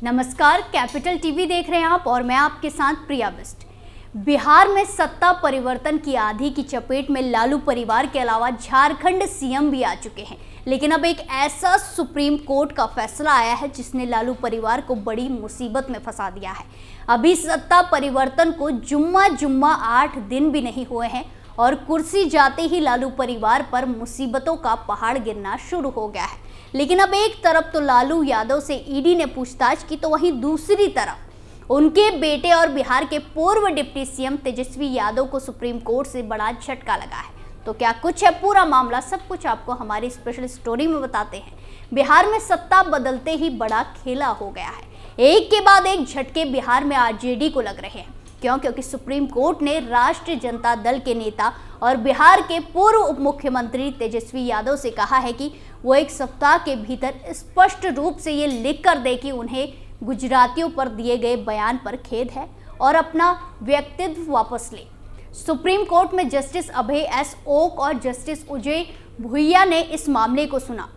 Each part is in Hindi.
नमस्कार, कैपिटल टीवी देख रहे हैं आप और मैं आपके साथ प्रिया बिस्ट। बिहार में सत्ता परिवर्तन की आंधी की चपेट में लालू परिवार के अलावा झारखंड सीएम भी आ चुके हैं। लेकिन अब एक ऐसा सुप्रीम कोर्ट का फैसला आया है जिसने लालू परिवार को बड़ी मुसीबत में फंसा दिया है। अभी सत्ता परिवर्तन को जुम्मा 8 दिन भी नहीं हुए हैं और कुर्सी जाते ही लालू परिवार पर मुसीबतों का पहाड़ गिरना शुरू हो गया है। लेकिन अब एक तरफ तो लालू यादव से ईडी ने पूछताछ की, तो वहीं दूसरी तरफ उनके बेटे और बिहार के पूर्व डिप्टी सीएम तेजस्वी यादव को सुप्रीम कोर्ट से बड़ा झटका लगा है। तो क्या कुछ है पूरा मामला, सब कुछ आपको हमारी स्पेशल स्टोरी में बताते हैं। बिहार में सत्ता बदलते ही बड़ा खेला हो गया है। एक के बाद एक झटके बिहार में आरजेडी को लग रहे हैं। क्योंकि सुप्रीम कोर्ट ने राष्ट्रीय जनता दल के नेता और बिहार के पूर्व उप मुख्यमंत्री तेजस्वी यादव से कहा है कि वो एक सप्ताह के भीतर स्पष्ट रूप से ये लिख कर दे कि उन्हें गुजरातियों पर दिए गए बयान पर खेद है और अपना व्यक्तित्व वापस ले। सुप्रीम कोर्ट में जस्टिस अभय एस ओक और जस्टिस अजय भुइया ने इस मामले को सुना।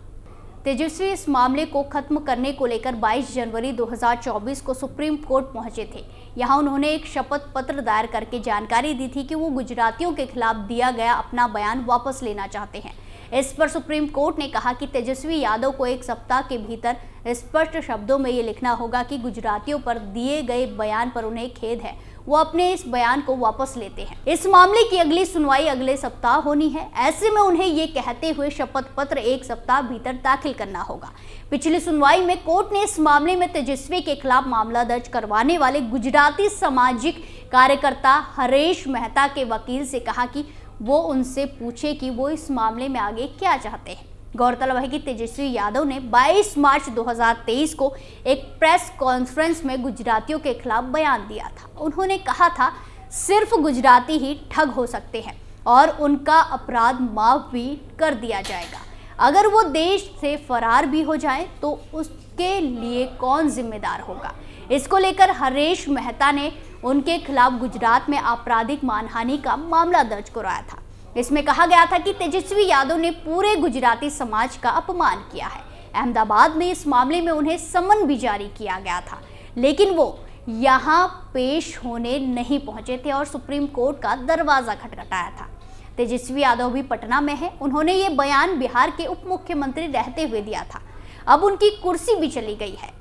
तेजस्वी इस मामले को खत्म करने को लेकर 22 जनवरी 2024 को सुप्रीम कोर्ट पहुंचे थे। यहां उन्होंने एक शपथ पत्र दायर करके जानकारी दी थी कि वो गुजरातियों के खिलाफ दिया गया अपना बयान वापस लेना चाहते हैं। इस पर सुप्रीम कोर्ट ने कहा कि तेजस्वी यादव को एक सप्ताह के भीतर स्पष्ट शब्दों में ये लिखना होगा कि गुजरातियों पर दिए गए बयान पर उन्हें खेद है, वो अपने इस बयान को वापस लेते हैं। इस मामले की अगली सुनवाई अगले सप्ताह होनी है। ऐसे में उन्हें ये कहते हुए शपथ पत्र एक सप्ताह भीतर दाखिल करना होगा। पिछली सुनवाई में कोर्ट ने इस मामले में तेजस्वी के खिलाफ मामला दर्ज करवाने वाले गुजराती सामाजिक कार्यकर्ता हरेश मेहता के वकील से कहा कि वो उनसे पूछे कि वो इस मामले में आगे क्या चाहते हैं। गौरतलब है कि तेजस्वी यादव ने 22 मार्च 2023 को एक प्रेस कॉन्फ्रेंस में गुजरातियों के खिलाफ बयान दिया था। उन्होंने कहा था सिर्फ गुजराती ही ठग हो सकते हैं और उनका अपराध माफ भी कर दिया जाएगा। अगर वो देश से फरार भी हो जाए तो उसके लिए कौन जिम्मेदार होगा। इसको लेकर हरेश मेहता ने उनके खिलाफ गुजरात में आपराधिक मानहानि का मामला दर्ज कराया था। इसमें कहा गया था कि तेजस्वी यादव ने पूरे गुजराती समाज का अपमान किया है। अहमदाबाद में इस मामले में उन्हें समन भी जारी किया गया था, लेकिन वो यहाँ पेश होने नहीं पहुंचे थे और सुप्रीम कोर्ट का दरवाजा खटखटाया था। तेजस्वी यादव भी पटना में है। उन्होंने ये बयान बिहार के उप मुख्यमंत्री रहते हुए दिया था। अब उनकी कुर्सी भी चली गई है।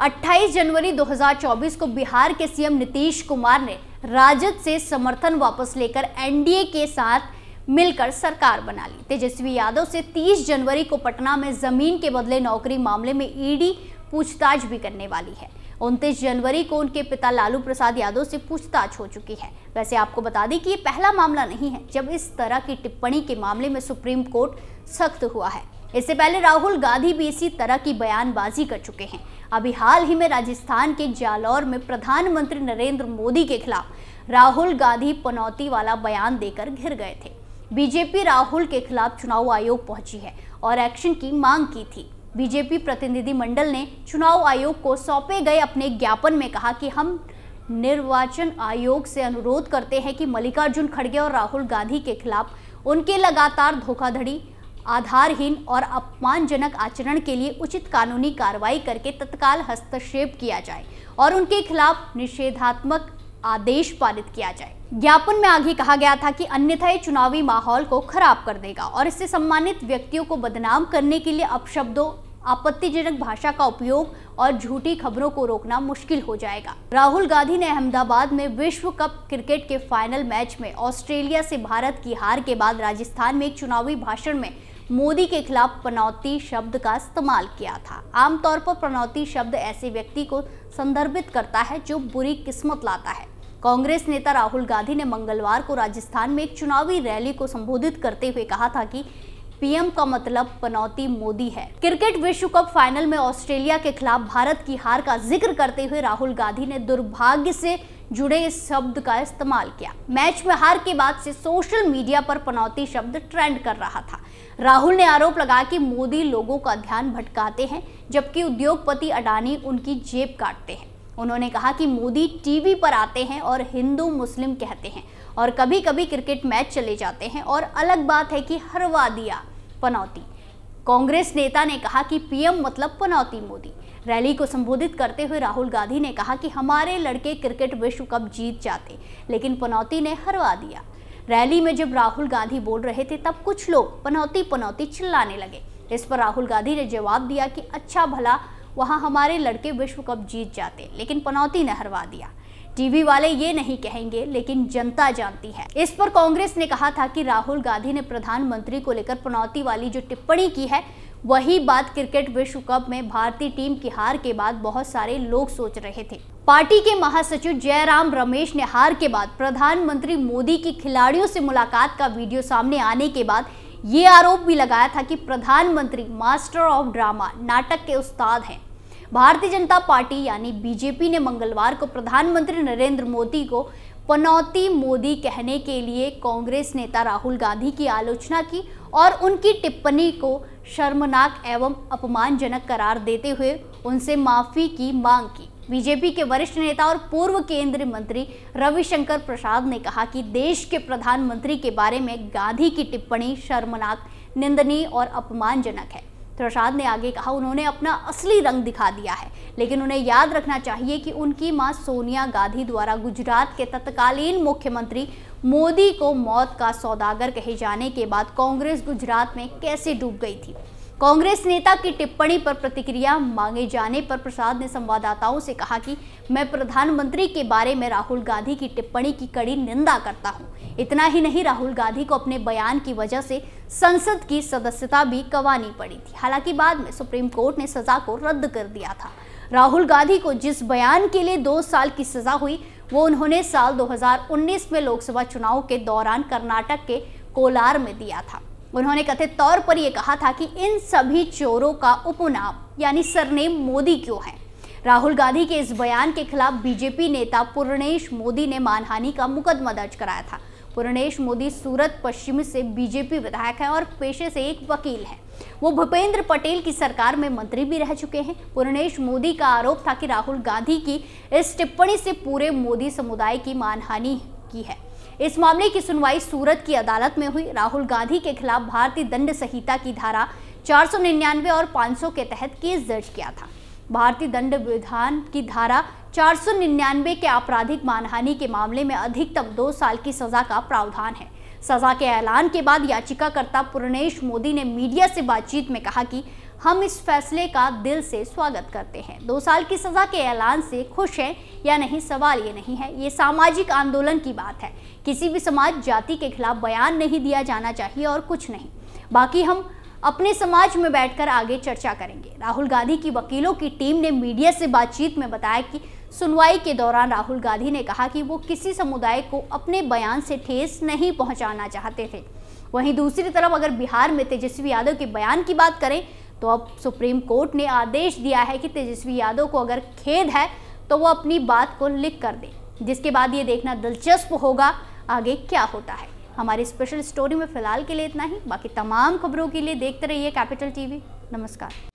28 जनवरी 2024 को बिहार के सीएम नीतीश कुमार ने राजद से समर्थन वापस लेकर एनडीए के साथ मिलकर सरकार बना ली। तेजस्वी यादव से 30 जनवरी को पटना में जमीन के बदले नौकरी मामले में ईडी पूछताछ भी करने वाली है। 29 जनवरी को उनके पिता लालू प्रसाद यादव से पूछताछ हो चुकी है। वैसे आपको बता दें कि ये पहला मामला नहीं है जब इस तरह की टिप्पणी के मामले में सुप्रीम कोर्ट सख्त हुआ है। इससे पहले राहुल गांधी भी इसी तरह की बयानबाजी कर चुके हैं। अभी हाल ही में राजस्थान के जालौर में प्रधानमंत्री नरेंद्र मोदी के खिलाफ राहुल गांधी पनौती वाला बयान देकर घिर गए थे। बीजेपी राहुल के खिलाफ चुनाव आयोग पहुंची है और एक्शन की मांग की थी। बीजेपी प्रतिनिधिमंडल ने चुनाव आयोग को सौंपे गए अपने ज्ञापन में कहा कि हम निर्वाचन आयोग से अनुरोध करते हैं कि मल्लिकार्जुन खड़गे और राहुल गांधी के खिलाफ उनके लगातार धोखाधड़ी, आधारहीन और अपमानजनक आचरण के लिए उचित कानूनी कार्रवाई करके तत्काल हस्तक्षेप किया जाए और उनके खिलाफ निषेधात्मक आदेश पारित किया जाए। ज्ञापन में आगे कहा गया था कि अन्यथा ये चुनावी माहौल को खराब कर देगा और इससे सम्मानित व्यक्तियों को बदनाम करने के लिए अपशब्दों, आपत्तिजनक भाषा का उपयोग और झूठी खबरों को रोकना मुश्किल हो जाएगा। राहुल गांधी ने अहमदाबाद में विश्व कप क्रिकेट के फाइनल मैच में ऑस्ट्रेलिया से भारत की हार के बाद राजस्थान में एक चुनावी भाषण में मोदी के खिलाफ पनौती शब्द का इस्तेमाल किया था। आमतौर पर पनौती शब्द ऐसे व्यक्ति को संदर्भित करता है जो बुरी किस्मत लाता है। कांग्रेस नेता राहुल गांधी ने मंगलवार को राजस्थान में एक चुनावी रैली को संबोधित करते हुए कहा था कि पीएम का मतलब पनौती मोदी है। क्रिकेट विश्व कप फाइनल में ऑस्ट्रेलिया के खिलाफ भारत की हार का जिक्र करते हुए राहुल गांधी ने दुर्भाग्य से जुड़े इस शब्द का इस्तेमाल किया। मैच में हार के बाद से सोशल मीडिया पर पनौती शब्द ट्रेंड कर रहा था। राहुल ने आरोप लगाया कि मोदी लोगों का ध्यान भटकाते हैं जबकि उद्योगपति अडानी उनकी जेब काटते हैं। उन्होंने कहा कि मोदी टीवी पर आते हैं और हिंदू मुस्लिम कहते हैं और कभी कभी क्रिकेट मैच चले जाते हैं और अलग बात है कि हरवा दिया पनौती। कांग्रेस नेता ने कहा कि पीएम मतलब पनौती मोदी। रैली को संबोधित करते हुए राहुल गांधी ने कहा कि हमारे लड़के क्रिकेट विश्व कप जीत जाते, लेकिन पनौती ने हरवा दिया। रैली में जब राहुल गांधी बोल रहे थे तब कुछ लोग पनौती पनौती चिल्लाने लगे। इस पर राहुल गांधी ने जवाब दिया कि अच्छा भला वहां हमारे लड़के विश्व कप जीत जाते, लेकिन पनौती ने हरवा दिया। टीवी वाले ये नहीं कहेंगे, लेकिन जनता जानती है। इस पर कांग्रेस ने कहा था कि राहुल गांधी ने प्रधानमंत्री को लेकर पनौती वाली जो टिप्पणी की है, वही बात क्रिकेट विश्व कप में भारतीय टीम की हार के बाद बहुत सारे लोग सोच रहे थे। पार्टी के महासचिव जयराम रमेश ने हार के बाद प्रधानमंत्री मोदी की खिलाड़ियों से मुलाकात का वीडियो सामने आने के बाद ये आरोप भी लगाया था कि प्रधानमंत्री मास्टर ऑफ ड्रामा, नाटक के उस्ताद हैं। भारतीय जनता पार्टी यानी बीजेपी ने मंगलवार को प्रधानमंत्री नरेंद्र मोदी को पनौती मोदी कहने के लिए कांग्रेस नेता राहुल गांधी की आलोचना की और उनकी टिप्पणी को शर्मनाक एवं अपमानजनक करार देते हुए उनसे माफी की मांग की। बीजेपी के वरिष्ठ नेता और पूर्व केंद्रीय मंत्री रविशंकर प्रसाद ने कहा कि देश के प्रधानमंत्री के बारे में गांधी की टिप्पणी शर्मनाक, निंदनीय और अपमानजनक है। प्रसाद ने आगे कहा, उन्होंने अपना असली रंग दिखा दिया है, लेकिन उन्हें याद रखना चाहिए कि उनकी मां सोनिया गांधी द्वारा गुजरात के तत्कालीन मुख्यमंत्री मोदी को मौत का सौदागर कहे जाने के बाद कांग्रेस गुजरात में कैसे डूब गई थी। कांग्रेस नेता की टिप्पणी पर प्रतिक्रिया मांगे जाने पर प्रसाद ने संवाददाताओं से कहा कि मैं प्रधानमंत्री के बारे में राहुल गांधी की टिप्पणी की कड़ी निंदा करता हूं। इतना ही नहीं, राहुल गांधी को अपने बयान की वजह से संसद की सदस्यता भी गंवानी पड़ी थी। हालांकि बाद में सुप्रीम कोर्ट ने सजा को रद्द कर दिया था। राहुल गांधी को जिस बयान के लिए 2 साल की सजा हुई, वो उन्होंने साल 2019 में लोकसभा चुनाव के दौरान कर्नाटक के कोलार में दिया था। उन्होंने कथित तौर पर यह कहा था कि इन सभी चोरों का उपनाम यानी सरनेम मोदी क्यों है। राहुल गांधी के इस बयान के खिलाफ बीजेपी नेता पूर्णेश मोदी ने मानहानि का मुकदमा दर्ज कराया था। पूर्णेश मोदी सूरत पश्चिम से बीजेपी विधायक हैं और पेशे से एक वकील हैं। वो भूपेंद्र पटेल की सरकार में मंत्री भी रह चुके हैं। पूर्णेश मोदी का आरोप था कि राहुल गांधी की इस टिप्पणी से पूरे मोदी समुदाय की मानहानि की है। इस मामले की सुनवाई सूरत की अदालत में हुई। राहुल गांधी के खिलाफ भारतीय दंड संहिता की धारा 499 और 500 के तहत केस दर्ज किया था। भारतीय दंड विधान की धारा 499 के आपराधिक मानहानि के मामले में अधिकतम 2 साल की सजा का प्रावधान है। सजा के ऐलान के बाद याचिकाकर्ता पूर्णेश मोदी ने मीडिया से बातचीत में कहा कि हम इस फैसले का दिल से स्वागत करते हैं। 2 साल की सजा के ऐलान से खुश हैं या नहीं, सवाल ये नहीं है। ये सामाजिक आंदोलन की बात है। किसी भी समाज जाति के खिलाफ बयान नहीं दिया जाना चाहिए और कुछ नहीं। बाकी हम अपने समाज में बैठकर आगे चर्चा करेंगे। राहुल गांधी की वकीलों की टीम ने मीडिया से बातचीत में बताया कि सुनवाई के दौरान राहुल गांधी ने कहा कि वो किसी समुदाय को अपने बयान से ठेस नहीं पहुंचाना चाहते थे। वहीं दूसरी तरफ अगर बिहार में तेजस्वी यादव के बयान की बात करें तो अब सुप्रीम कोर्ट ने आदेश दिया है कि तेजस्वी यादव को अगर खेद है तो वो अपनी बात को लिख कर दे, जिसके बाद ये देखना दिलचस्प होगा आगे क्या होता है। हमारी स्पेशल स्टोरी में फिलहाल के लिए इतना ही। बाकी तमाम खबरों के लिए देखते रहिए कैपिटल टीवी। नमस्कार।